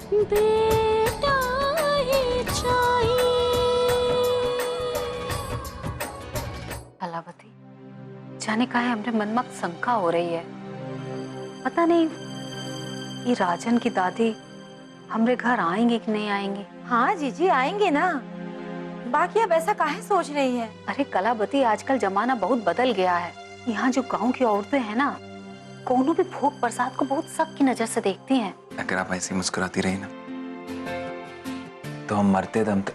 बेटा ही चाहिए। कलावती, जाने का है हमरे मन में शंका हो रही है। पता नहीं ये राजन की दादी हमरे घर आएंगे कि नहीं आएंगे। हाँ जीजी आएंगे ना, बाकी अब ऐसा काहे सोच रही है? अरे कलावती, आजकल जमाना बहुत बदल गया है। यहाँ जो गांव की औरतें हैं ना, कोनो भी भोग प्रसाद को बहुत शक की नजर से देखती हैं। अगर आप ऐसी मुस्कुराती रही ना तो हम मरते दम तक।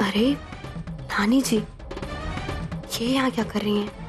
अरे नानी जी, ये यहाँ क्या कर रही हैं?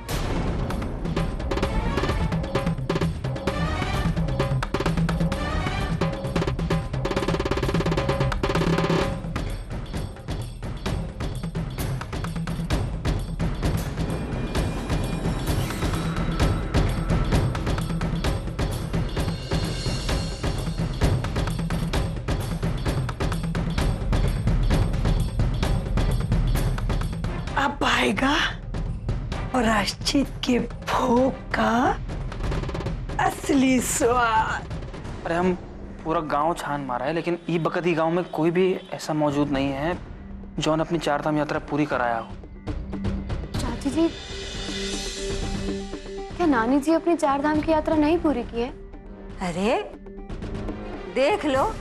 अब आएगा प्रायश्चित के भोग का असली स्वाद। अरे हम पूरा गांव छान मारा है, लेकिन ई बकती गांव में कोई भी ऐसा मौजूद नहीं है जौन अपनी चारधाम यात्रा पूरी कराया हो। चाची जी, क्या नानी जी अपनी चारधाम की यात्रा नहीं पूरी की है? अरे देख लो,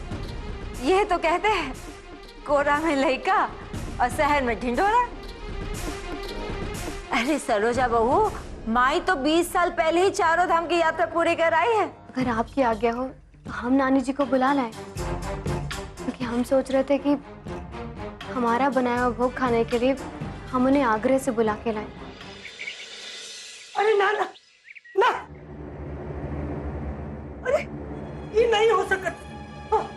ये तो कहते हैं कोरा में लइका और शहर में ढिंढोरा। अरे सरोजा बहू, माई तो 20 साल पहले ही चारों धाम की यात्रा पूरी कर आई है। अगर आपकी आज्ञा हो तो हम नानी जी को बुला लाएं, क्योंकि हम सोच रहे थे कि हमारा बनाया हुआ भोग खाने के लिए हम उन्हें आगरे से बुला के लाएं। अरे ना ना ना, अरे ये नहीं हो सकता। हाँ।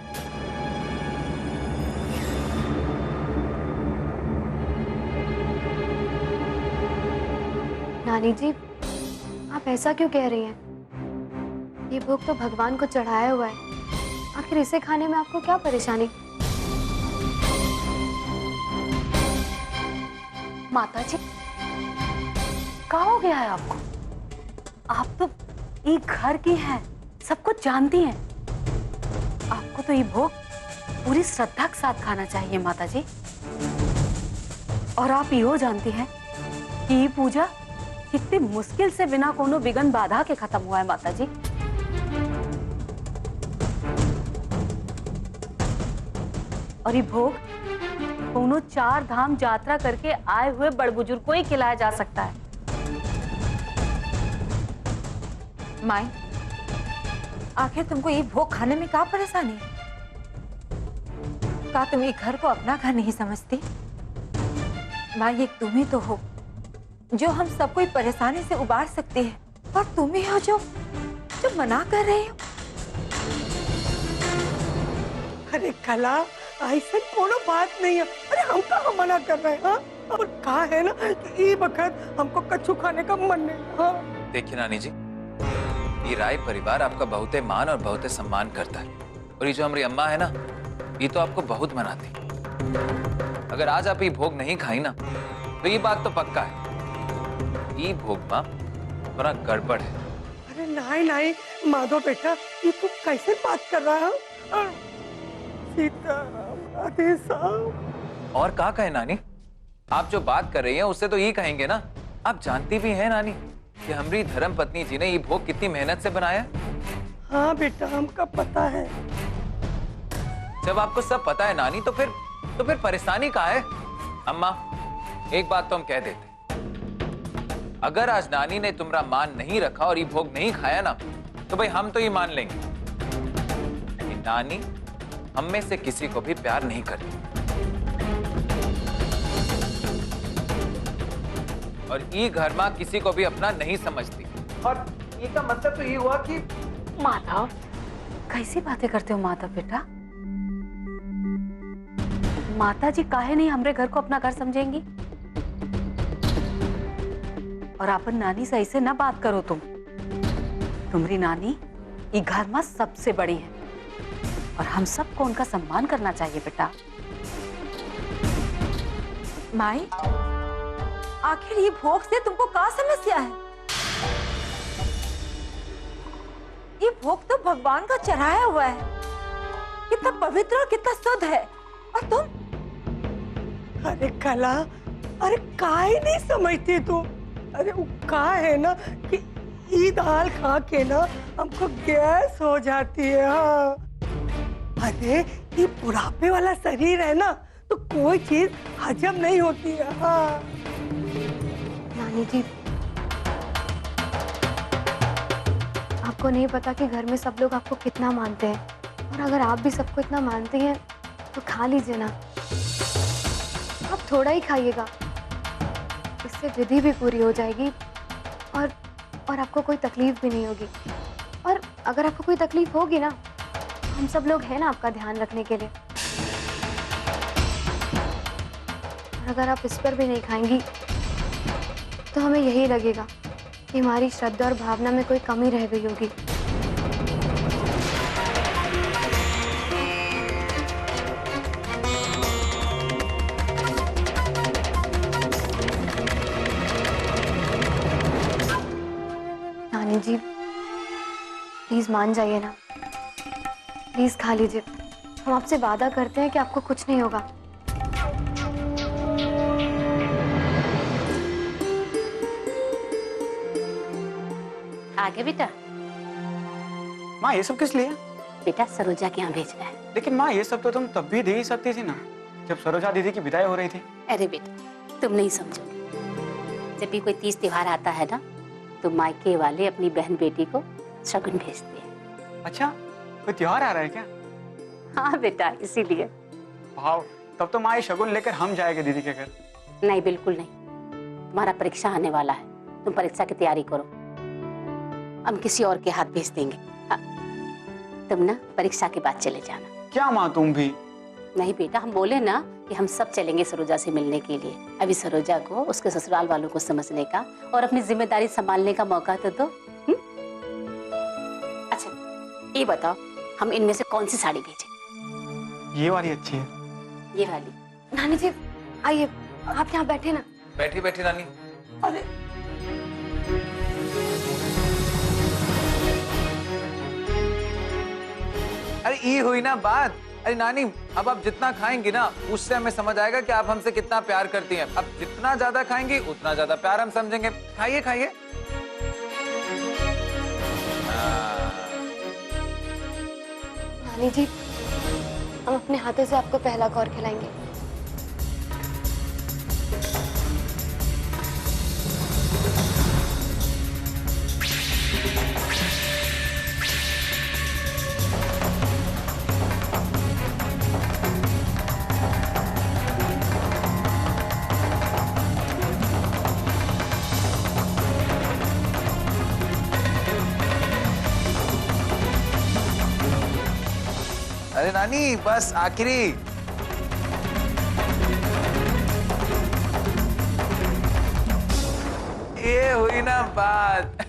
नानी जी, आप ऐसा क्यों कह रही हैं? ये भोग तो भगवान को चढ़ाया हुआ है, आखिर इसे खाने में आपको क्या परेशानी? माता जी, क्या हो गया है आपको? आप तो ये घर की हैं, सब कुछ जानती हैं। आपको तो ये भोग पूरी श्रद्धा के साथ खाना चाहिए माता जी। और आप यो जानती हैं कि ये पूजा कितनी मुश्किल से बिना कोनो विघ्न बाधा के खत्म हुआ है माता जी। और ये भोग कोनो 4 धाम यात्रा करके आए हुए बड़ बुजुर्ग को ही खिलाया जा सकता है। माई, आखिर तुमको ये भोग खाने में क्या परेशानी है? क्या तुम ये घर को अपना घर नहीं समझती? माई, एक तुम ही तो हो जो हम सब कोई परेशानी से उबार सकते हैं, और तुम ही हो जो मना कर रहे हो। अरे कला, ऐसा कोनो बात नहीं है। अरे हम कहाँ मना कर रहे हैं? हाँ? और कहा है ना कि ये वक्त हमको कच्चू खाने का मन नहीं। हाँ? देखिए नानी जी, ये राय परिवार आपका बहुते मान और बहुते सम्मान करता है, और ये जो हमारी अम्मा है ना, ये तो आपको बहुत मनाती। अगर आज आप ये भोग नहीं खाई ना तो ये बात तो पक्का है, ये भोग माँ बड़ा गड़बड़ है। अरे नहीं नहीं माधव बेटा, ये तू कैसे बात कर रहा है? सीताराम, राधे श्याम। और क्या कहे नानी, आप जो बात कर रही हैं उससे तो ये कहेंगे ना। आप जानती भी हैं नानी कि हमारी धर्म पत्नी जी ने ये भोग कितनी मेहनत से बनाया। हाँ बेटा, हमका पता है। जब आपको सब पता है नानी, तो फिर परेशानी कहाँ है? अम्मा, एक बात तो हम कह देते, अगर आज नानी ने तुम्हारा मान नहीं रखा और ये भोग नहीं खाया ना, तो भाई हम तो ये मान लेंगे कि नानी हम में से किसी को भी प्यार नहीं करती, और ये घर माँ किसी को भी अपना नहीं समझती। और ये का मतलब तो ये हुआ कि माधव, कैसी बातें करते हो माधव बेटा? माता जी काहे नहीं हमरे घर को अपना घर समझेंगी? और अपन नानी से ऐसे ना बात करो तुम। तुम्हारी नानी ये घर में सबसे बड़ी है, और हम सबको उनका सम्मान करना चाहिए बेटा। माई, आखिर ये भोग से तुमको क्या समस्या है? ये भोग तो भगवान का चढ़ाया हुआ है, कितना पवित्र और कितना शुद्ध है। और तुम? अरे कला, अरे काहे नहीं समझती तू? अरे वो का है ना कि ये दाल खा के ना हमको गैस हो जाती है। हाँ, अरे ये बुढ़ापे वाला शरीर है ना, तो कोई चीज हजम नहीं होती है। हाँ नानी जी, आपको नहीं पता कि घर में सब लोग आपको कितना मानते हैं, और अगर आप भी सबको इतना मानते हैं तो खा लीजिए ना। आप थोड़ा ही खाइएगा, इससे विधि भी पूरी हो जाएगी और आपको कोई तकलीफ भी नहीं होगी। और अगर आपको कोई तकलीफ होगी ना, हम सब लोग हैं ना आपका ध्यान रखने के लिए। और अगर आप इस पर भी नहीं खाएंगी तो हमें यही लगेगा कि हमारी श्रद्धा और भावना में कोई कमी रह गई होगी। नानी जी, प्लीज मान जाइए ना, प्लीज खा लीजिए। हम आपसे वादा करते हैं कि आपको कुछ नहीं होगा। आगे बेटा। माँ ये सब किस लिए? बेटा सरोजा के यहाँ भेजना है। लेकिन माँ ये सब तो तुम तब भी दे ही सकती थी ना, जब सरोजा दीदी की विदाई हो रही थी। अरे बेटा तुम नहीं समझोगे, जब भी कोई तीज त्योहार आता है ना, तो मायके वाले अपनी बहन बेटी को शगुन भेजते हैं। अच्छा, कोई त्योहार आ रहा है क्या? हाँ बेटा, इसीलिए। वाह, तब तो माँ ये शगुन लेकर हम जाएंगे दीदी के घर। नहीं, बिल्कुल नहीं। तुम्हारा परीक्षा आने वाला है, तुम परीक्षा की तैयारी करो, हम किसी और के हाथ भेज देंगे। हाँ, तुम ना परीक्षा के बाद चले जाना। क्या माँ तुम भी? नहीं बेटा, हम बोले ना कि हम सब चलेंगे सरोजा से मिलने के लिए। अभी सरोजा को उसके ससुराल वालों को समझने का और अपनी जिम्मेदारी संभालने का मौका तो दो। अच्छा ये बताओ, हम इनमें से कौन सी साड़ी भेजें? ये वाली अच्छी है। ये वाली? नानी जी आइए, आप यहाँ बैठे ना। बैठी बैठी नानी। अरे अरे ये हुई ना बात। अरे नानी, अब आप जितना खाएंगी ना, उससे हमें समझ आएगा कि आप हमसे कितना प्यार करती हैं। अब जितना ज्यादा खाएंगी उतना ज्यादा प्यार हम समझेंगे। खाइए खाइए। नानी जी, हम अपने हाथों से आपको पहला कौर खिलाएंगे। अरे नानी, बस आखिरी। ये हुई ना बात।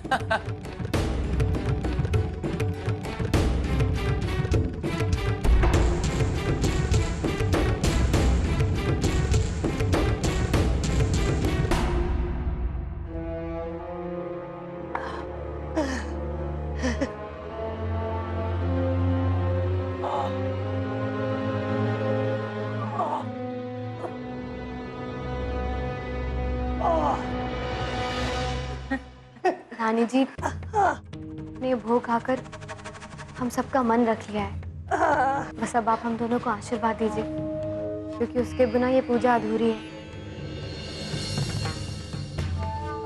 नानी जी ने भोग खाकर हम सबका मन रख लिया है। बस अब आप हम दोनों को आशीर्वाद दीजिए, क्योंकि उसके बिना ये पूजा अधूरी है।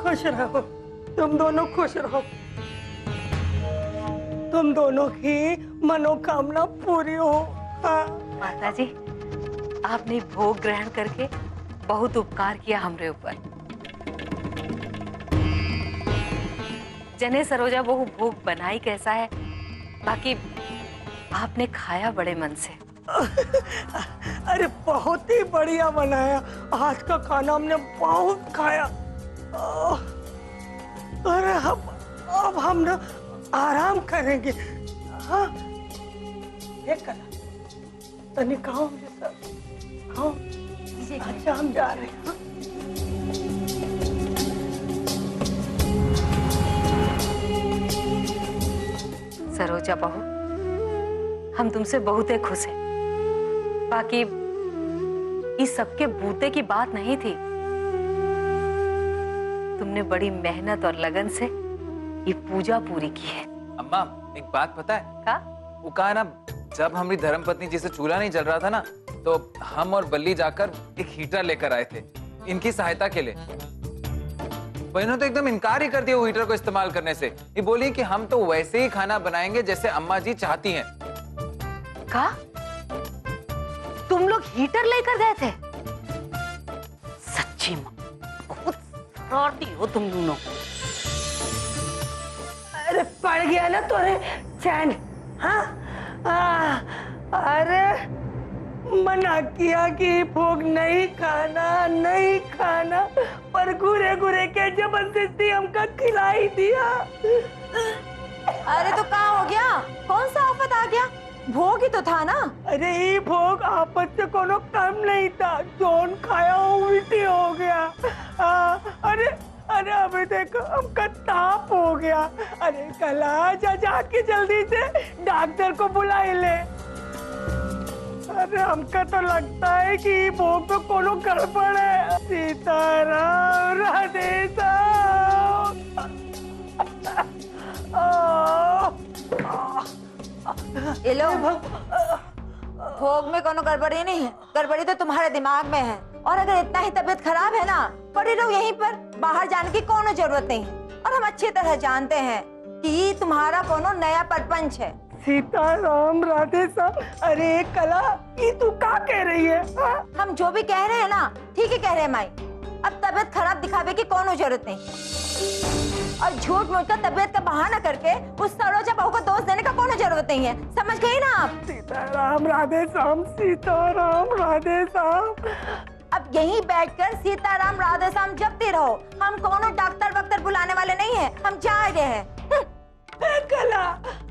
खुश रहो, तुम दोनों खुश रहो। तुम दोनों की मनोकामना पूरी हो। हाँ। माता जी, आपने भोग ग्रहण करके बहुत उपकार किया हमरे ऊपर। जने सरोजा बहु भोग बनाई कैसा है, बाकी आपने खाया बड़े मन से। अरे बहुत ही बढ़िया बनाया, आज का खाना हमने बहुत खाया। अरे अब हम ना आराम करेंगे। हाँ, ये कला तनी खाओ मेरे साथ, खाओ। अच्छा हम जा रहे हैं। सरोजा बहू, हम तुमसे बहुत ही खुश हैं। बाकी इस सबके बूते की बात नहीं थी। तुमने बड़ी मेहनत और लगन से ये पूजा पूरी की है। अम्मा एक बात पता है? का? वो कहा ना, जब हमारी धर्मपत्नी जी से चूल्हा नहीं जल रहा था ना, तो हम और बल्ली जाकर एक हीटर लेकर आए थे इनकी सहायता के लिए। बहनों तो एकदम इनकार ही कर दिया वो हीटर को इस्तेमाल करने से। ये बोली कि हम तो वैसे ही खाना बनाएंगे जैसे अम्मा जी चाहती हैं। का? तुम लोग हीटर लेकर गए थे? सच्ची माँ, बहुत शरारती हो तुम दोनों। अरे पड़ गया ना तोरे चैन। हाँ अरे मना किया कि भोग नहीं खाना, पर घूरे घूरे के जबरदस्ती हमका खिला ही दिया। अरे तो क्या हो गया? कौन सा आफत आ गया? भोग ही तो था ना। अरे ये भोग आफत से कोनो कम नहीं था। जोन खाया उल्टी हो गया। अरे अरे अभी देखो हमका ताप हो गया। अरे कला जाके जल्दी से डॉक्टर को बुला ले। अरे हमका तो लगता है कि भोग में कोनो गड़बड़ है। सीताराम राधे श्याम। ये लो, भोग में कोनो गड़बड़ी नहीं है। गड़बड़ी तो तुम्हारे दिमाग में है। और अगर इतना ही तबीयत खराब है ना, पड़े रहो यहीं पर, बाहर जाने की कोनो जरूरत नहीं है। और हम अच्छी तरह जानते हैं कि तुम्हारा कोनो नया परपंच है। सीताराम राधे श्याम। अरे कला, ये तू क्या कह रही है? हम जो भी कह रहे हैं ना, ठीक ही कह रहे हैं माई। अब तबीयत खराब दिखावे की कोनो जरूरत नहीं, और झूठ मूठ का तबीयत का बहाना करके उस सरोजा बहू को दोष देने का कोनो जरूरत नहीं है। समझ गई ना आप? सीताराम राधे श्याम, सीताराम राधे श्याम। अब यहीं बैठकर सीताराम राधे श्याम जपती रहो। हम कोनो डॉक्टर वक्टर बुलाने वाले नहीं हैं। हम जा रहे हैं। कला,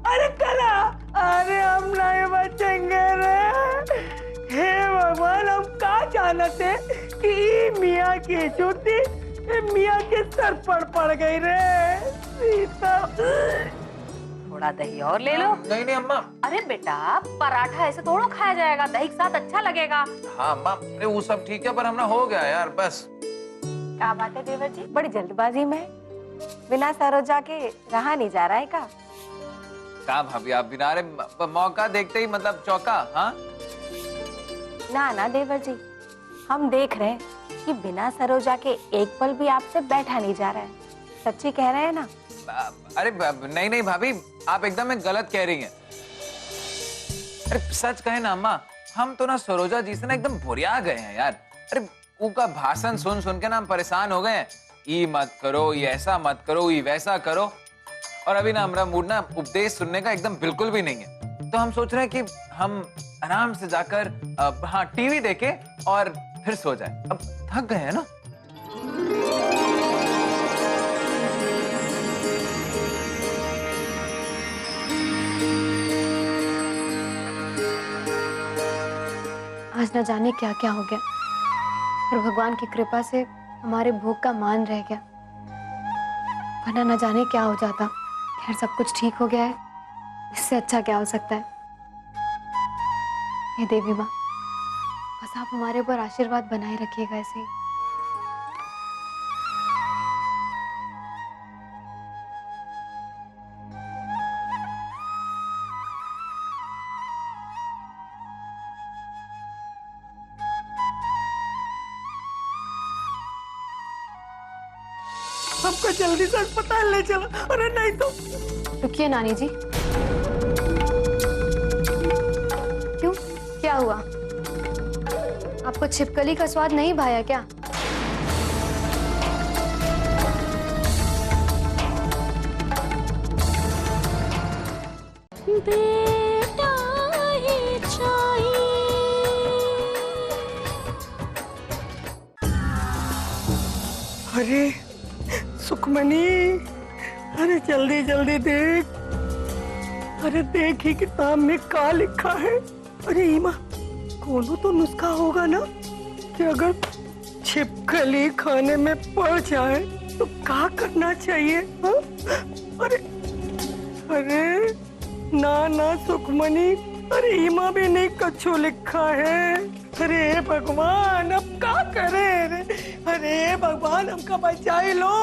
अरे कला, अरे हम नहीं बचेंगे रे। हे भगवान, हम क्या जानते कि मियाँ की जूती मियाँ के सर पर पड़ गई रे। सीता, थोड़ा दही और ले लो। नहीं नहीं अम्मा। अरे बेटा, पराठा ऐसे थोड़ा खाया जाएगा, दही के साथ अच्छा लगेगा। हाँ अम्मा, अरे वो सब ठीक है, पर हमने हो गया यार बस। क्या बात है देवर जी, बड़ी जल्दबाजी में? बिना सरोजा के रहा नहीं जा रहा है का? भाभी आप बिना, अरे मौका देखते ही मतलब चौका। हाँ ना देवर जी, हम देख रहे हैं कि बिना सरोजा के एक पल भी आपसे बैठा नहीं जा रहा है। सच्ची कह रहे हैं ना? अरे नहीं नहीं भाभी, आप एकदम गलत कह रही हैं। अरे सच कहे ना अम्मा, हम तो ना सरोजा जी से ना एकदम भुरिया गए हैं यार। अरे उनका भाषण सुन सुन के ना हम परेशान हो गए हैं। ये मत करो, ये ऐसा मत करो, ये वैसा करो। और अभी ना हमारा मूड ना उपदेश सुनने का एकदम बिल्कुल भी नहीं है। तो हम सोच रहे हैं कि हम आराम से जाकर हाँ टीवी देखे और फिर सो जाए। अब थक गए हैं ना। आज न जाने क्या क्या हो गया, पर भगवान की कृपा से हमारे भोग का मान रह गया, वरना न जाने क्या हो जाता। खैर सब कुछ ठीक हो गया है, इससे अच्छा क्या हो सकता है। हे देवी माँ, बस आप हमारे ऊपर आशीर्वाद बनाए रखिएगा ऐसे ही। हमको जल्दी से अस्पताल ले चलो। अरे नहीं तो। रुकिए नानी जी। क्यों, क्या हुआ? आपको छिपकली का स्वाद नहीं भाया क्या? बेटा ही चाहिए। अरे सुखमनी, अरे जल्दी जल्दी देख। अरे देख ही किताब में क्या लिखा है। अरे ईमा, कोनो तो नुस्खा होगा ना। कि अगर छिपकली खाने में पड़ जाए तो क्या करना चाहिए? हाँ? अरे अरे ना ना सुखमनी, अरे इमा भी नहीं कछु लिखा है। अरे भगवान अब क्या करे? अरे भगवान हमका बचाई लो।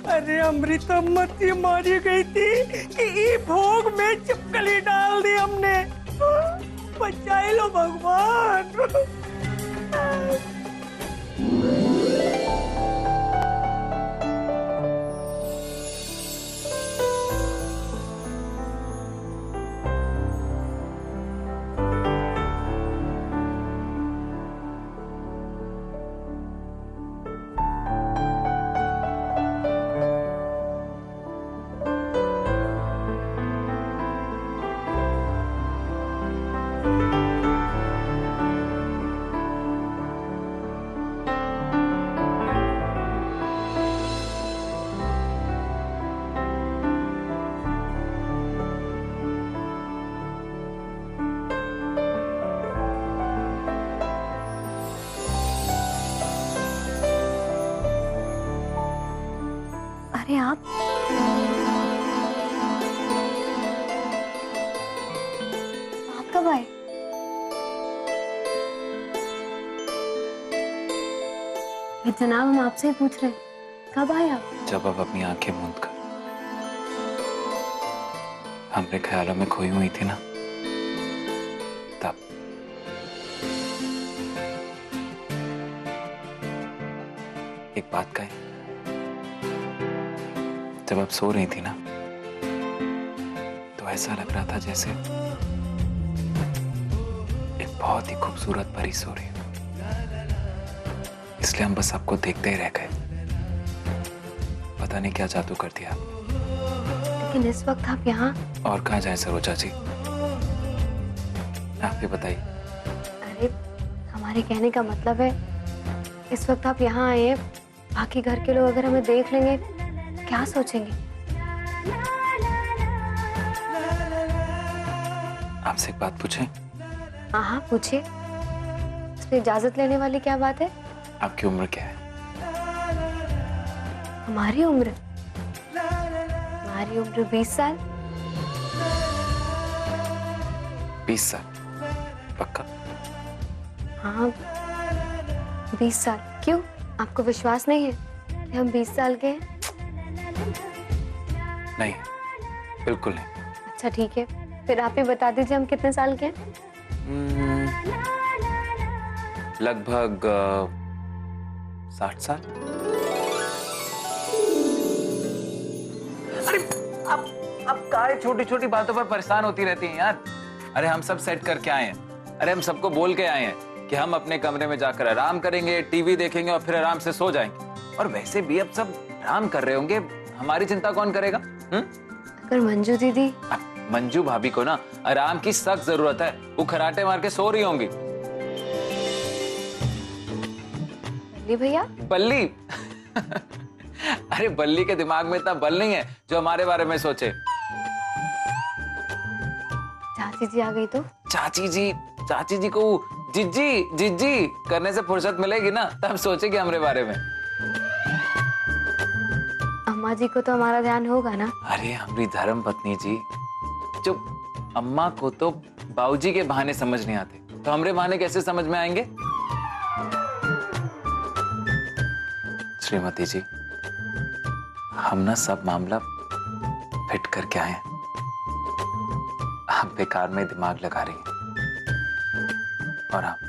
अरे अमृता मती मारी गई थी कि ई भोग में छिपकली डाल दी हमने। बचाई लो भगवान। अरे आप कब आए? ये जनाब हम आपसे ही पूछ रहे हैं, कब आए आप? जब अब अपनी आंखें मूंद कर हमरे ख्यालों में खोई हुई थी ना, तब। एक बात कही, जब आप सो रही थी ना, तो ऐसा लग रहा था जैसे एक बहुत ही खूबसूरत परी सो रही हो। इसलिए हम बस आपको देखते ही रह गए। पता नहीं क्या जादू कर दिया। लेकिन इस वक्त आप यहाँ? और कहाँ जाए सरोजा जी, आप भी बताइए। अरे हमारे कहने का मतलब है, इस वक्त आप यहाँ आए हैं, बाकी घर के लोग अगर हमें देख लेंगे क्या सोचेंगे? आपसे एक बात पूछें? हाँ हाँ पूछिए। इसमें इजाजत लेने वाली क्या बात है? आपकी उम्र क्या है? हमारी उम्र 20 साल। 20 साल? पक्का? हाँ 20 साल। क्यों, आपको विश्वास नहीं है कि हम 20 साल के हैं? नहीं, बिल्कुल नहीं। अच्छा ठीक है, फिर आप ही बता दीजिए हम कितने साल के हैं? लगभग 60 साल। अरे अब काहे छोटी छोटी बातों पर परेशान होती रहती हैं यार। अरे हम सब सेट करके आए हैं। अरे हम सबको बोल के आए हैं कि हम अपने कमरे में जाकर आराम करेंगे, टीवी देखेंगे और फिर आराम से सो जाएंगे। और वैसे भी अब सब आराम कर रहे होंगे, हमारी चिंता कौन करेगा? अगर मंजू दीदी? मंजू भाभी को ना आराम की सख्त जरूरत है। वो खराटे मार के सो रही होंगी। बल्ली भैया? बल्ली? अरे बल्ली के दिमाग में इतना बल नहीं है जो हमारे बारे में सोचे। चाची जी आ गई तो? चाची जी को जिज्जी जिज्जी करने से फुर्सत मिलेगी ना, तब सोचेगी हमारे बारे में। अम्मा जी को तो हमारा ध्यान होगा ना? अरे हमारी धर्म पत्नी जी, जो अम्मा को तो बाबूजी के बहाने समझ नहीं आते, तो हमरे बहाने कैसे समझ में आएंगे? श्रीमती जी, हम ना सब मामला फिट करके आए हैं। आप बेकार में दिमाग लगा रही हैं। और आप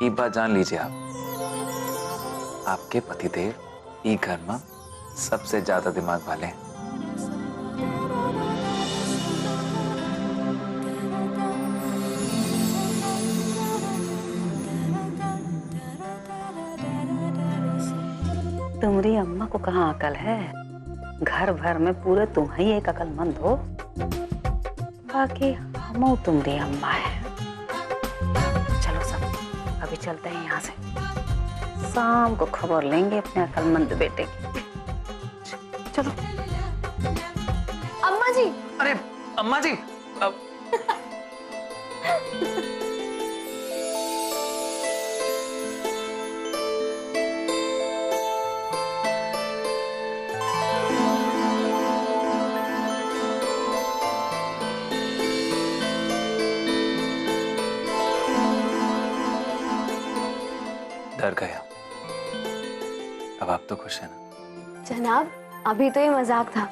ये बात जान लीजिए, आपके पतिदेव ई घर में सबसे ज्यादा दिमाग वाले हैं। तुम्हारी अम्मा को कहाँ अकल है? घर भर में पूरे तुम ही एक अकलमंद हो, बाकी हम तुम्हारी अम्मा है। चलो सब अभी चलते हैं यहाँ से, शाम को खबर लेंगे अपने अकलमंद बेटे की। चलो। अम्मा जी! अरे अम्मा जी, डर गया। अब आप तो खुश है ना? जनाब, अभी तो ये मजाक था,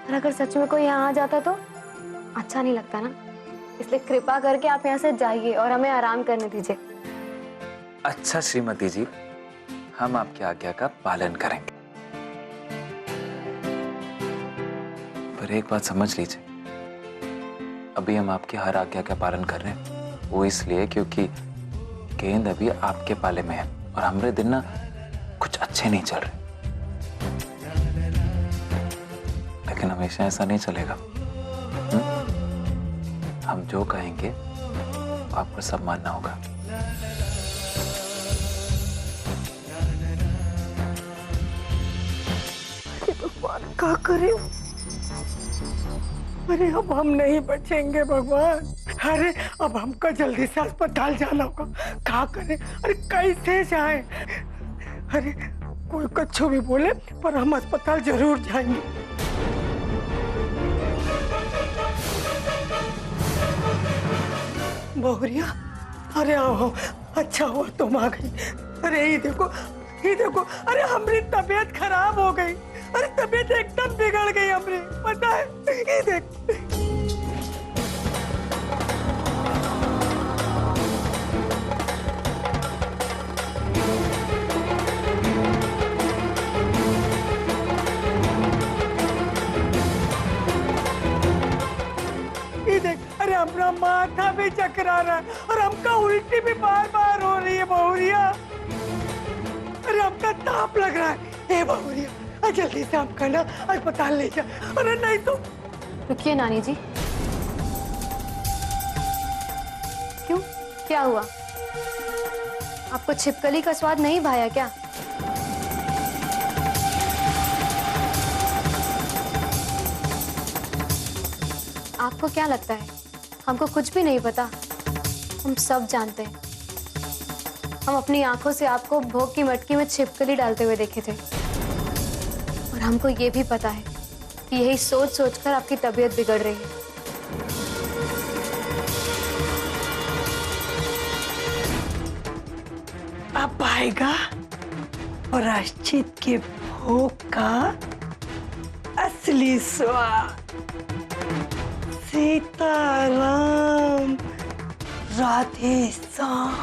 और अगर सच में कोई यहाँ आ जाता तो अच्छा नहीं लगता ना। इसलिए कृपा करके आप यहाँ से जाइए और हमें आराम करने दीजिए। अच्छा श्रीमती जी, हम आपकी आज्ञा का पालन करेंगे। पर एक बात समझ लीजिए, अभी हम आपकी हर आज्ञा का पालन कर रहे हैं, वो इसलिए क्योंकि गेंद अभी आपके पाले में है और हमारे दिन ना कुछ अच्छे नहीं चल रहे। लेकिन हमेशा ऐसा नहीं चलेगा। हम जो कहेंगे वो आपको सब मानना होगा। भगवान क्या करे? अरे अब हम नहीं बचेंगे भगवान। अरे अब हमको जल्दी से अस्पताल जाना होगा। क्या करें? अरे कैसे जाए? अरे कोई कुछ भी बोले पर हम अस्पताल जरूर जाएंगे। बहुरिया, अरे आओ, अच्छा हुआ तुम आ गई। अरे ये देखो, अरे हमारी तबीयत खराब हो गई। अरे तबीयत एकदम बिगड़ गई हमारी, पता है? ये देख। ये देख, अरे हमारा माथा भी चकरा रहा है और हमका उल्टी भी बार बार हो रही है बहुरिया। अरे हमका ताप लग रहा है। ए बहुरिया, जल्दी से हमका ना अस्पताल ले जा। अरे नहीं तो। रुकिए नानी जी। क्यों, क्या हुआ? आपको छिपकली का स्वाद नहीं भाया क्या? आपको क्या लगता है हमको कुछ भी नहीं पता? हम सब जानते हैं। हम अपनी आंखों से आपको भोग की मटकी में छिपकली डालते हुए देखे थे, और हमको ये भी पता है कि यही सोच सोचकर आपकी तबीयत बिगड़ रही है। अब आएगा प्रायश्चित के भोग का असली स्वाद। सीताराम, राधे श्याम।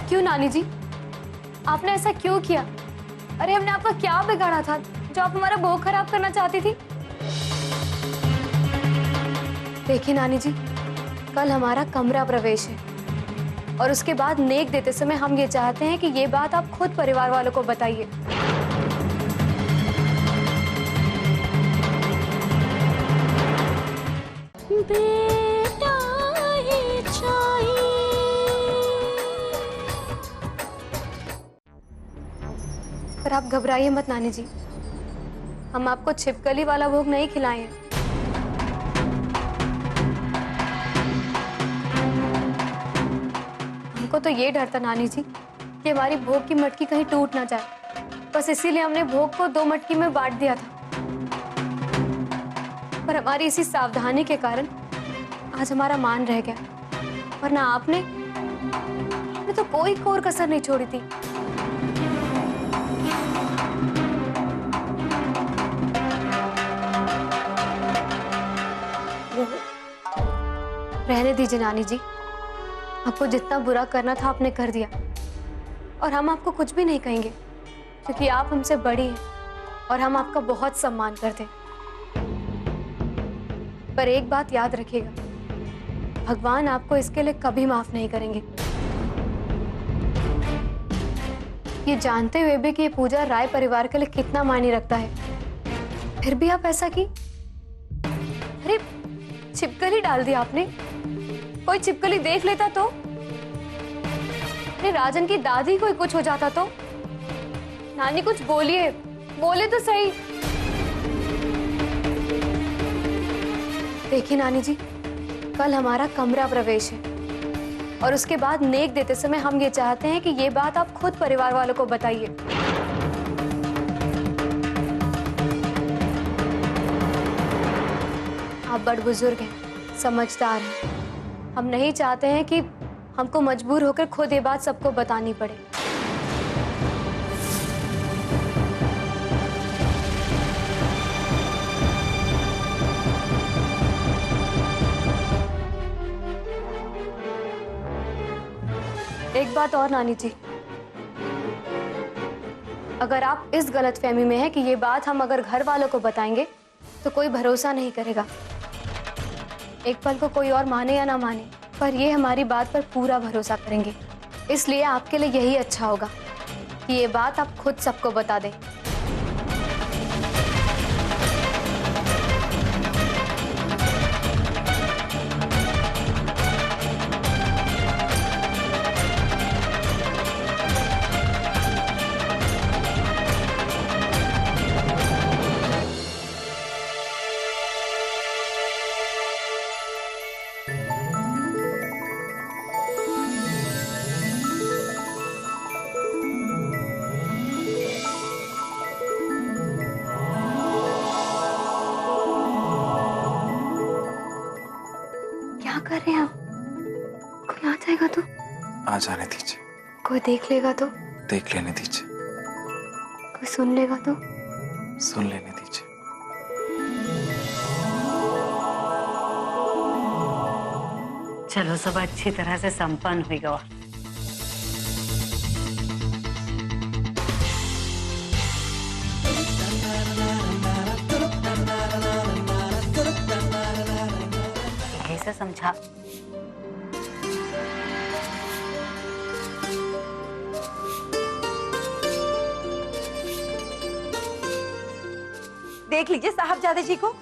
क्यों नानी जी, आपने ऐसा क्यों किया? अरे हमने आपका क्या बिगाड़ा था जो आप हमारा भोग खराब करना चाहती थी? देखिए नानी जी, कल हमारा कमरा प्रवेश है, और उसके बाद नेक देते समय हम ये चाहते हैं कि ये बात आप खुद परिवार वालों को बताइए। बेटा ये चाहिए। पर आप घबराइए मत नानी जी, हम आपको छिपकली वाला भोग नहीं खिलाए हैं। हमको तो ये डर था नानी जी कि हमारी भोग की मटकी कहीं टूट ना जाए, बस इसीलिए हमने भोग को 2 मटकी में बांट दिया था। पर हमारी इसी सावधानी के कारण आज हमारा मान रह गया, वरना आपने आपने तो कोई कोर कसर नहीं छोड़ी थी। रहने दीजिए नानी जी, आपको जितना बुरा करना था आपने कर दिया, और हम आपको कुछ भी नहीं कहेंगे क्योंकि आप हमसे बड़ी हैं और हम आपका बहुत सम्मान करते हैं। पर एक बात याद रखिएगा, भगवान आपको इसके लिए कभी माफ नहीं करेंगे। ये जानते हुए भी कि ये पूजा राय परिवार के लिए कितना मायने रखता है, फिर भी आप ऐसा की। अरे छिपकली डाल दी आपने, कोई छिपकली देख लेता तो, अरे राजन की दादी कोई कुछ हो जाता तो। नानी कुछ बोलिए, बोले तो सही। देखिए नानी जी, कल हमारा कमरा प्रवेश है और उसके बाद नेक देते समय हम ये चाहते हैं कि ये बात आप खुद परिवार वालों को बताइए। आप बड़ बुजुर्ग हैं, समझदार हैं, हम नहीं चाहते हैं कि हमको मजबूर होकर खुद ये बात सबको बतानी पड़े। एक बात और नानी जी, अगर आप इस गलतफहमी में हैं कि ये बात हम अगर घर वालों को बताएंगे तो कोई भरोसा नहीं करेगा। एक पल को कोई और माने या ना माने, पर ये हमारी बात पर पूरा भरोसा करेंगे। इसलिए आपके लिए यही अच्छा होगा कि ये बात आप खुद सबको बता दें। क्या कर रहे हैं आप? कोई आ जाएगा तो? आ जाने दीजिए। कोई देख लेगा तो? देख लेने दीजिए। कोई सुन लेगा तो? सुन लेने दीजिए। चलो सब अच्छी तरह से संपन्न हुई गवा। ऐसे समझा। देख लीजिए साहबजादे जी को,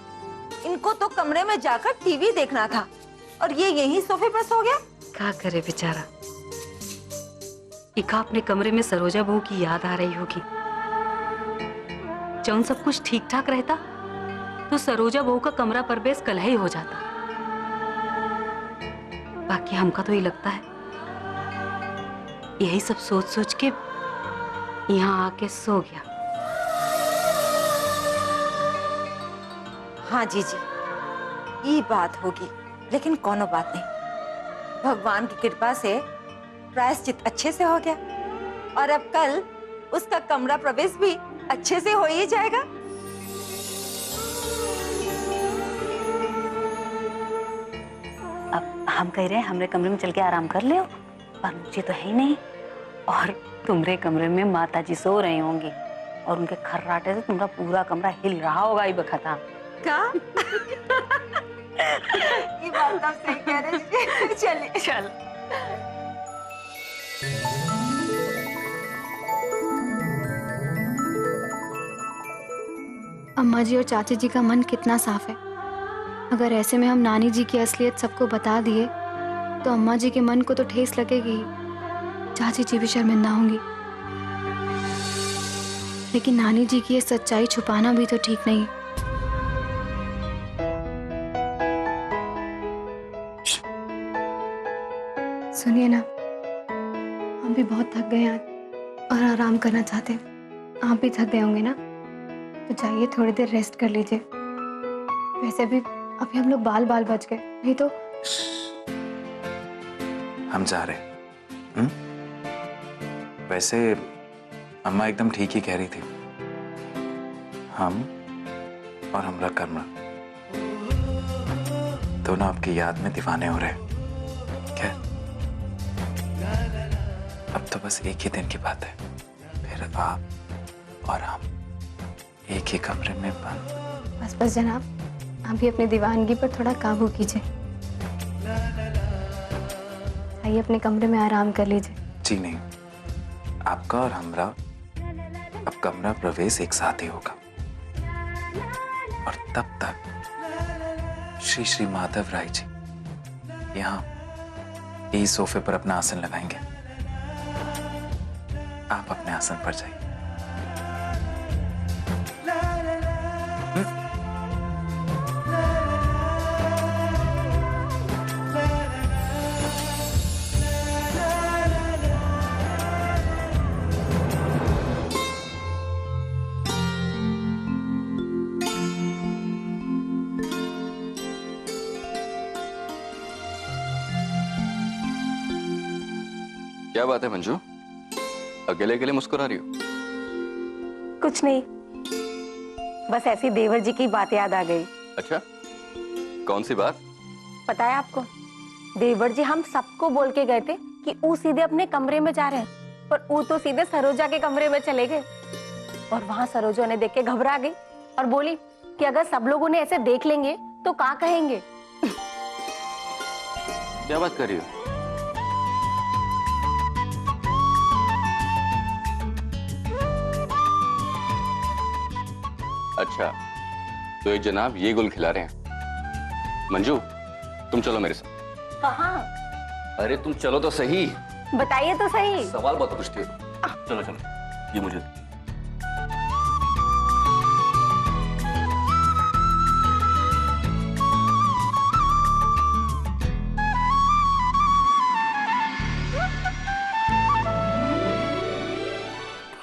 इनको तो कमरे में जाकर टीवी देखना था और ये यहीं सोफे पर सो गया। क्या करे बेचारा, इका अपने कमरे में सरोजा बहू की याद आ रही होगी। जब सब कुछ ठीक ठाक रहता तो सरोजा बहू का कमरा प्रवेश कल ही हो जाता। बाकी हमका तो ये लगता है यही सब सोच सोच के यहाँ आके सो गया। हाँ जी जी, ये बात होगी, लेकिन कोनो बात नहीं। भगवान की कृपा से प्रायश्चित अच्छे से हो गया और अब कल उसका कमरा प्रवेश भी अच्छे से हो ही जाएगा। अब हम कह रहे हैं हमरे कमरे में चल के आराम कर ले, और मुझे तो है ही नहीं, और तुम्हारे कमरे में माता जी सो रही होंगी और उनके खर्राटे से तुम्हारा पूरा कमरा हिल रहा होगा ही बखता। क्या? ये बात आप सही कह रहे हैं। चलिए चल। अम्मा जी और चाची जी का मन कितना साफ है। अगर ऐसे में हम नानी जी की असलियत सबको बता दिए तो अम्मा जी के मन को तो ठेस लगेगी ही, चाची जी भी शर्मिंदा होंगी। लेकिन नानी जी की ये सच्चाई छुपाना भी तो ठीक नहीं। सुनिए ना, हम भी बहुत थक गए आज और आराम करना चाहते हैं। आप भी थक गए होंगे ना, तो जाइए थोड़ी देर रेस्ट कर लीजिए। वैसे भी अभी हम लोग बाल बाल बच गए, नहीं तो। हम जा रहे हैं। वैसे अम्मा एकदम ठीक ही कह रही थी। हम और हमरा कर्मा दोनों आपकी याद में दीवाने हो रहे हैं। क्या अब तो बस एक ही दिन की बात है, फिर आप और हम एक ही कमरे में बंद। बस बस जनाब, आप भी अपनी दीवानगी पर थोड़ा काबू कीजिए। आइए अपने कमरे में आराम कर लीजिए। जी नहीं, आपका और हमरा अब कमरा प्रवेश एक साथ ही होगा और तब तक श्री श्री माधव राय जी यहाँ इस सोफे पर अपना आसन लगाएंगे। आप अपने आसन पर जाइए। क्या बात है मंजू, अकेले अकेले मुस्कुरा रही हो? कुछ नहीं, बस ऐसी देवर जी की बात याद आ गई। अच्छा, कौन सी बात? पता है आपको, देवर जी हम सबको बोल के गए थे कि वो सीधे अपने कमरे में जा रहे हैं, पर वो तो सीधे सरोजा के कमरे में चले गए। और वहां सरोजा ने देख के घबरा गई और बोली कि अगर सब लोग उन्हें ऐसे देख लेंगे तो क्या कहेंगे। क्या बात कर रही हो? अच्छा, तो ये जनाब ये गुल खिला रहे हैं। मंजू, तुम चलो मेरे साथ। कहाँ? अरे तुम चलो तो सही। बताइए तो सही। सवाल बहुत पूछती हो। चलो चलो, ये मुझे।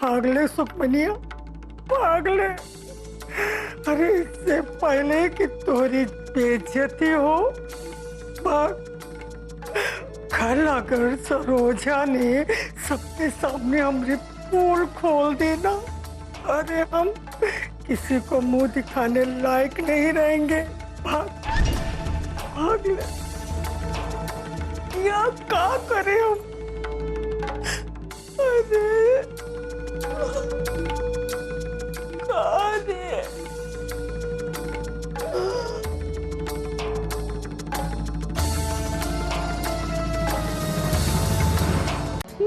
पागले सुखमनिया, पागले। अरे इससे पहले कि तोरी बेइज्जती हो, कल अगर सरोजा ने सबके सामने हमारी पोल खोल देना, अरे हम किसी को मुंह दिखाने लायक नहीं रहेंगे। पागले, या क्या करें हम? अरे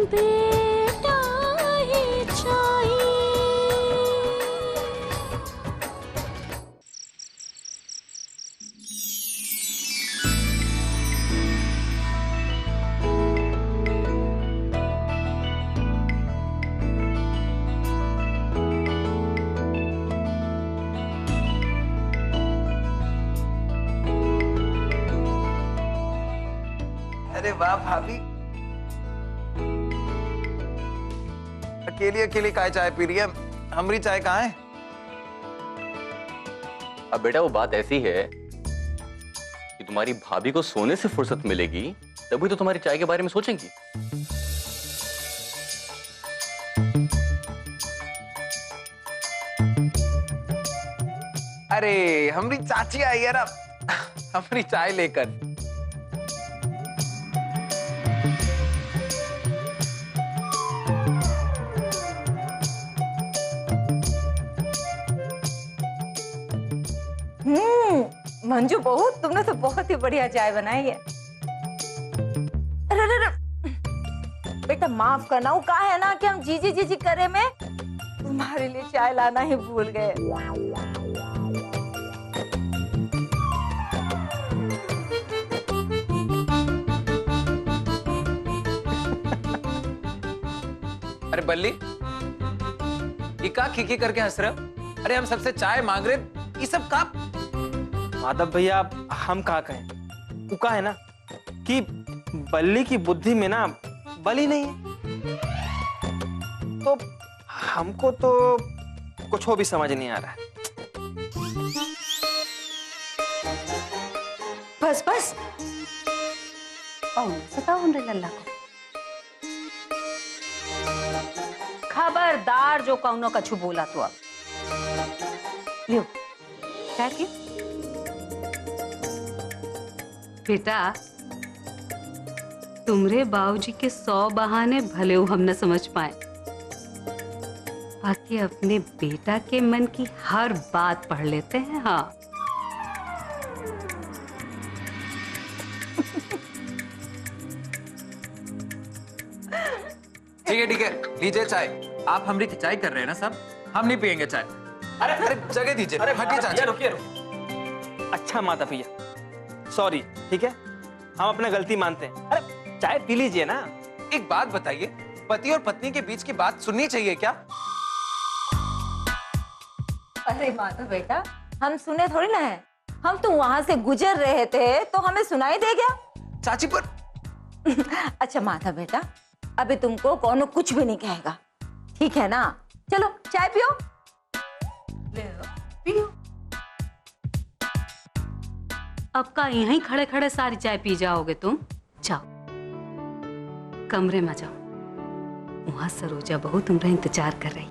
बेटा ही चाहिए। अरे वाह भाभी, अकेली अकेली काय चाय पी रही है? हमारी चाय कहाँ है? अब बेटा वो बात ऐसी है कि तुम्हारी भाभी को सोने से फुर्सत मिलेगी तभी तो तुम्हारी चाय के बारे में सोचेंगी। अरे हमारी चाची आई है ना हमारी चाय लेकर। मंजू बहू, तुमने तो बहुत ही बढ़िया चाय बनाई है। अरे बेटा माफ करना, वो कहा है ना कि हम जीजी जीजी करे में तुम्हारे लिए चाय लाना ही भूल गए। अरे बल्ली, ये का खिकी करके हंस रहे हो? अरे हम सबसे चाय मांग रहे, ये सब का? माधव भैया, हम कहा कहें, वो कहा है ना कि बल्ली की बुद्धि में ना बली नहीं है, तो हमको तो कुछ हो भी समझ नहीं आ रहा है। बस बस, सताओ लल्ला को। खबरदार जो कौनो कछु बोला तो अब लियो चाय पियो। बेटा, तुमरे बाबूजी के 100 बहाने भले हो हम न समझ पाए, बाकी अपने बेटा के मन की हर बात पढ़ लेते हैं। हाँ, ठीक है, लीजिए चाय। आप हमारी खिंचाई कर रहे हैं ना सब, हम नहीं पियेंगे चाय। अरे जगह दीजिए। अरे हटिए चाचा। रुकिए। अच्छा माता भैया, सॉरी, ठीक है, हम अपने गलती मानते हैं। अरे चाय पी लीजिए ना। एक बात बताइए, पति और पत्नी के बीच की बात सुननी चाहिए क्या? अरे माता बेटा, हम सुने थोड़ी ना है, हम तो वहां से गुजर रहे थे तो हमें सुनाई दे गया। चाची पर अच्छा माता बेटा, अभी तुमको कौन कुछ भी नहीं कहेगा, ठीक है ना? चलो चाय पियो। पियो। अब का यहीं खड़े खड़े सारी चाय पी जाओगे तुम? जाओ कमरे में जाओ, वहां सरोजा बहू तुम्हारा इंतजार कर रही।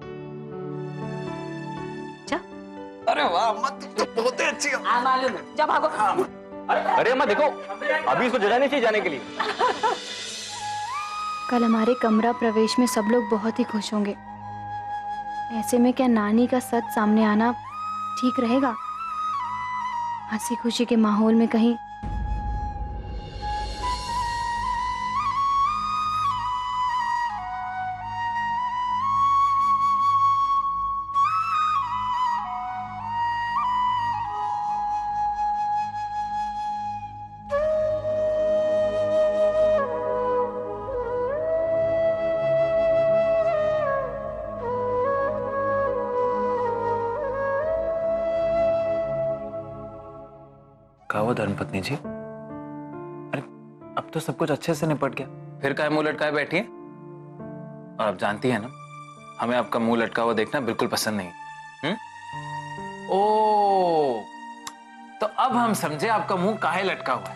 जाओ। अरे वाह अम्मा, तुम तो बहुत ही अच्छी हो। हाँ मालूम है, जब भागो। अरे अम्मा देखो, अभी इसको जगह नहीं चाहिए जाने के लिए। कल हमारे कमरा प्रवेश में सब लोग बहुत ही खुश होंगे। ऐसे में क्या नानी का सच सामने आना ठीक रहेगा? हंसी खुशी के माहौल में कहीं कहा वो धर्मपत्नी जी? अरे अब तो सब कुछ अच्छे से निपट गया, फिर काहे मुंह लटकाए बैठी हैं? और आप जानती है ना, हमें आपका मुंह लटका हुआ देखना बिल्कुल पसंद नहीं। ओ, तो अब हम समझे आपका मुंह काहे लटका हुआ है।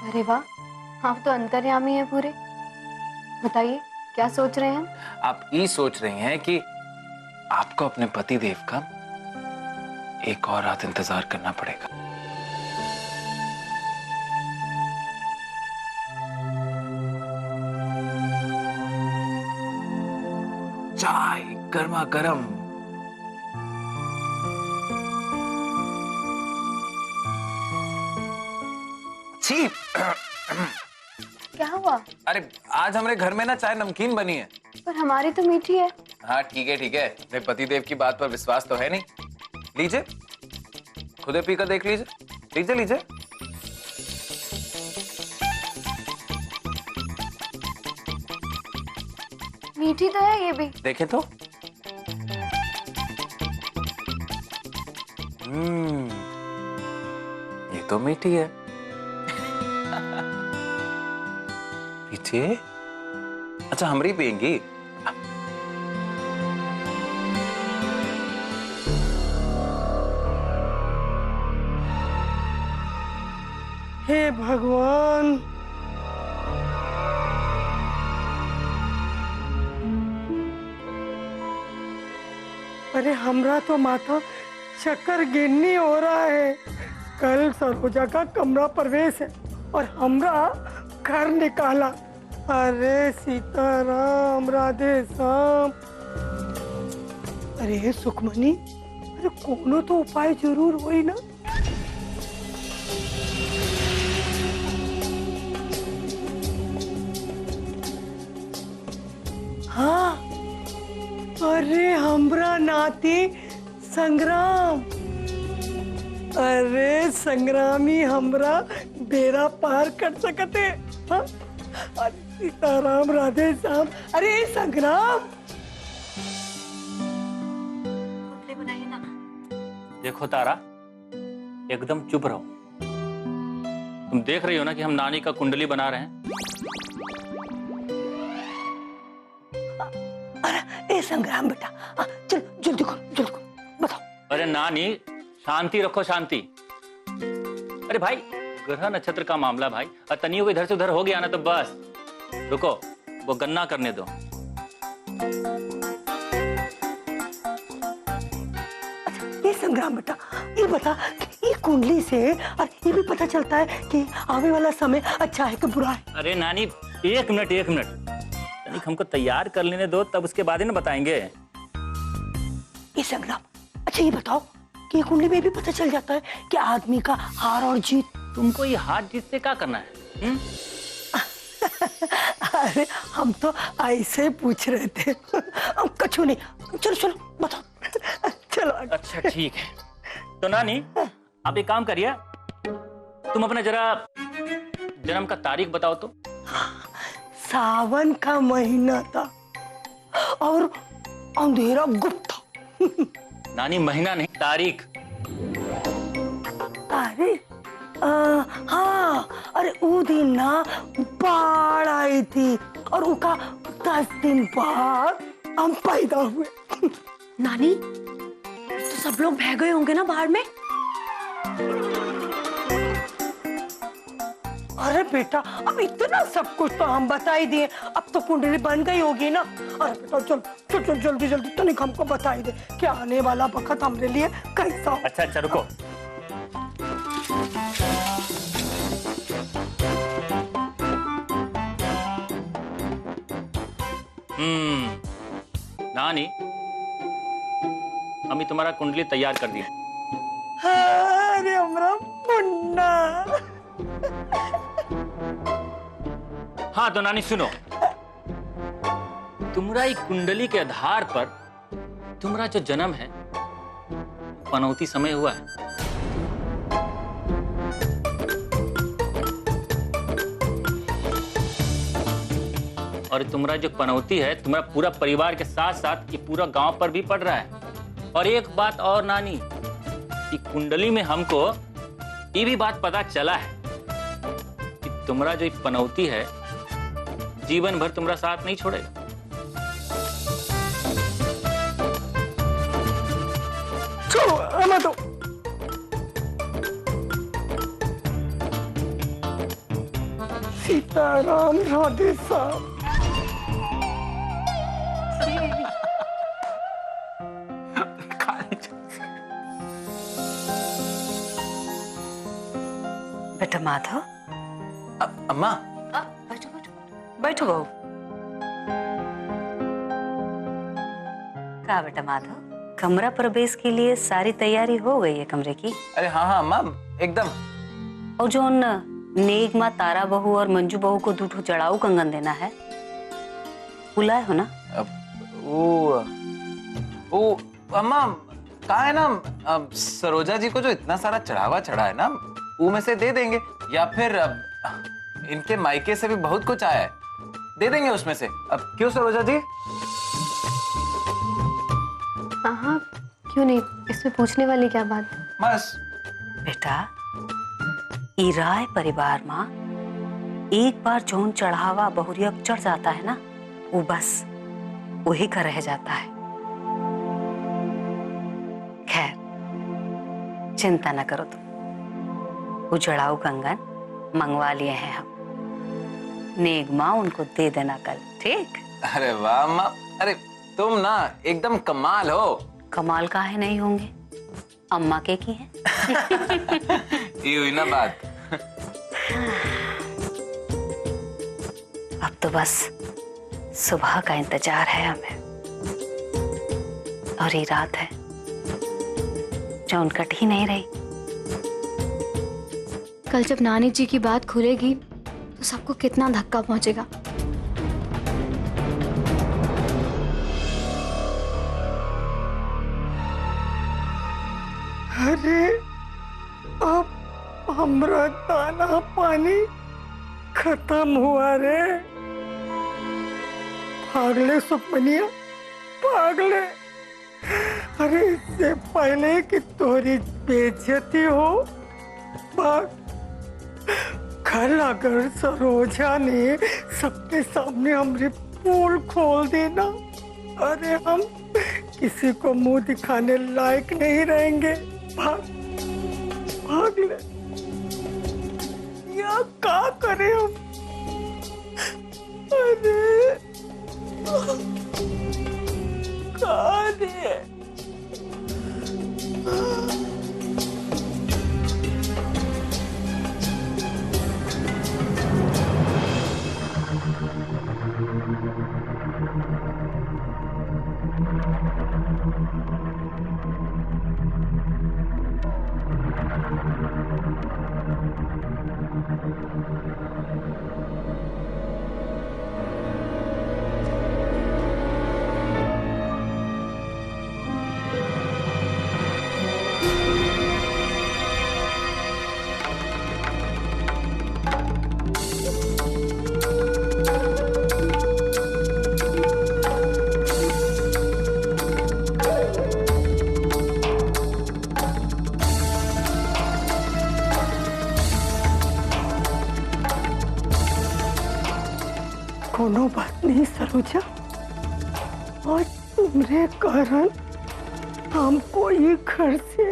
अरे वाह, आप तो अंतर्यामी हैं पूरे। बताइए क्या सोच रहे हैं? आप ये सोच रही हैं कि आपको अपने पति देव का एक और रात इंतजार करना पड़ेगा। चाय गर्मा गर्म। छी। क्या हुआ? अरे आज हमारे घर में ना चाय नमकीन बनी है। पर हमारी तो मीठी है। हाँ ठीक है, अपने पतिदेव की बात पर विश्वास तो है नहीं। लीजिए, खुदे पीकर देख लीजिए। लीजिए। मीठी तो है ये भी। देखें तो। ये तो मीठी है। पीछे। अच्छा हमरी पियेंगी? हे भगवान, अरे हमरा तो माथा चक्कर गिननी हो रहा है। कल सरोजा का कमरा प्रवेश है और हमरा घर निकाला। अरे सीताराम राधे श्याम। अरे सुखमनी, अरे कोनो तो उपाय जरूर होई ना। हाँ, अरे हमरा नाती संग्राम। अरे संग्रामी हमरा बेड़ा पार कर सकते। हाँ? अरे सीताराम राधे श्याम। अरे संग्राम, देखो तारा, एकदम चुप रहो। तुम देख रही हो ना कि हम नानी का कुंडली बना रहे हैं। अरे संग्राम बेटा, चल जल्दी करो बताओ। अरे नानी, शांति रखो, शांति। अरे भाई, ग्रह नक्षत्र का मामला भाई, और तनियों को इधर से उधर हो गया ना तो बस। रुको, वो गन्ना करने दो। ये संग्राम बेटा, ये बता कि ये कुंडली से और ये भी पता चलता है कि आने वाला समय अच्छा है कि बुरा है? अरे नानी, एक मिनट तनिक हमको तैयार कर लेने दो, तब उसके बाद ही ना बताएंगे। ये संग्राम, अच्छा ये बताओ कि ये कुंडली में भी पता चल जाता है कि आदमी का हार और जीत। तुमको ये हार जीत से क्या करना है? अरे हम तो ऐसे पूछ रहे थे, हम कछु नहीं। चलो चलो बताओ, चलो। अच्छा ठीक है, तो नानी आप एक काम करिए, तुम अपना जरा जन्म का तारीख बताओ तो। सावन का महीना था और अंधेरा गुप्त था। नानी महीना नहीं, तारीख। अरे हाँ, अरे वो दिन ना बाढ़ आई थी और उसका 10 दिन बाद हम पैदा हुए। नानी, तो सब लोग बह गए होंगे ना बाढ़ में? अरे बेटा, अब इतना सब कुछ तो हम बता ही दिए, अब तो कुंडली बन गई होगी ना। अरे बेटा चल चल चल जल्दी जल्दी तनिक हमको बता ही दे कि आने वाला वक्त हमारे लिए कैसा हो। अच्छा अच्छा रुको, नानी अभी तुम्हारा कुंडली तैयार कर दिया। अरे हमारा मुन्ना। हाँ तो नानी सुनो, तुम्हारा एक कुंडली के आधार पर तुम्हारा जो जन्म है पनौती समय हुआ है। और तुम्हारा जो पनौती है तुम्हारा पूरा परिवार के साथ साथ ये पूरा गांव पर भी पड़ रहा है। और एक बात और नानी, कि कुंडली में हमको ये भी बात पता चला है कि तुम्हारा जो पनौती है जीवन भर तुम्हारा साथ नहीं छोड़ेगा। चलो आना दो। सीताराम राधे श्याम। बेटा माधव। अम्मा, बैठो बैठो बैठो बहू। का बेटा माधव, कमरा प्रवेश के लिए सारी तैयारी हो गई है कमरे की? अरे हाँ हाँ अम्मा, एकदम। और जो नेक माँ तारा बहू और मंजू बहू को दूठो चढ़ाऊ कंगन देना है, बुलाए हो ना? वो अम्मा कहा है ना, सरोजा जी को जो इतना सारा चढ़ावा चढ़ा है ना, वो में से दे देंगे, या फिर इनके मायके से भी बहुत कुछ आया है, दे देंगे उसमें से। अब क्यों सरोजा जी? हाँ क्यों नहीं, इसमें पूछने वाली क्या बात? बस बेटा, ई राय परिवार माँ एक बार जोन चढ़ावा बहुरिया चढ़ जाता है ना, वो बस वही का रह जाता है। खैर चिंता न करो तुम, वो चढ़ाऊ कंगन मंगवा लिए हैं हम, नेक माँ उनको दे देना कल, ठीक? अरे वाह अम्मा, अरे तुम ना एकदम कमाल हो। कमाल काहे नहीं होंगे, अम्मा के की है। ये हुई ना बात। अब तो बस सुबह का इंतजार है हमें, और ये रात है जो उनकट ही नहीं रही। कल जब नानी जी की बात खुलेगी तो सबको कितना धक्का पहुंचेगा। अरे अब हमरा दाना पानी खत्म हुआ रे। भागले सुपनिया भागले। अरे इससे पहले कि तोरी बेइज्जती हो, भाग। कल अगर सरोजा ने सबके सामने हमारी पोल खोल देना, अरे हम किसी को मुंह दिखाने लायक नहीं रहेंगे। भाग भाग ले, या क्या करें हम? अरे कौन है? कोनो बात नहीं सरोजा, आज तुम्हारे कारण हमको ये घर से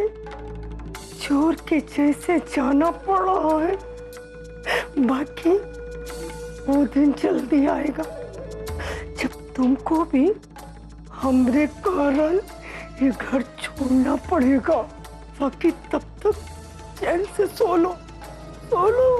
चोर के जैसे जाना पड़ा है। बाकी वो दिन जल्दी आएगा जब तुमको भी हमरे कारण ये घर छोड़ना पड़ेगा। बाकी तब तक चैन से सो लो, सो लो।